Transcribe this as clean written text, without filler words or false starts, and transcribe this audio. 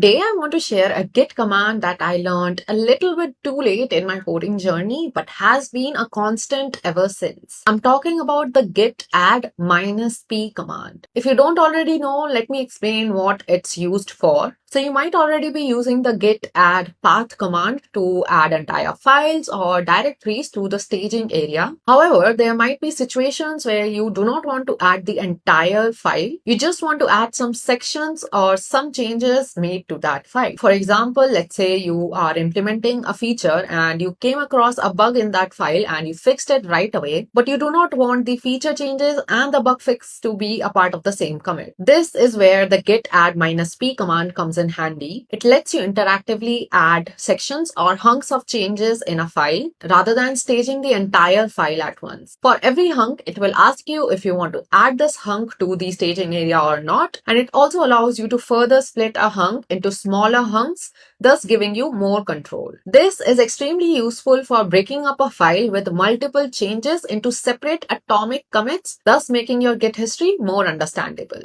Today I want to share a git command that I learned a little bit too late in my coding journey but has been a constant ever since. I'm talking about the git add -p command. If you don't already know, let me explain what it's used for. So you might already be using the git add path command to add entire files or directories to the staging area. However, there might be situations where you do not want to add the entire file. You just want to add some sections or some changes made to that file. For example, let's say you are implementing a feature and you came across a bug in that file and you fixed it right away, but you do not want the feature changes and the bug fix to be a part of the same commit. This is where the git add -p command comes in handy. It lets you interactively add sections or hunks of changes in a file rather than staging the entire file at once. For every hunk, it will ask you if you want to add this hunk to the staging area or not, and it also allows you to further split a hunk into smaller hunks, thus giving you more control. This is extremely useful for breaking up a file with multiple changes into separate atomic commits, thus making your Git history more understandable.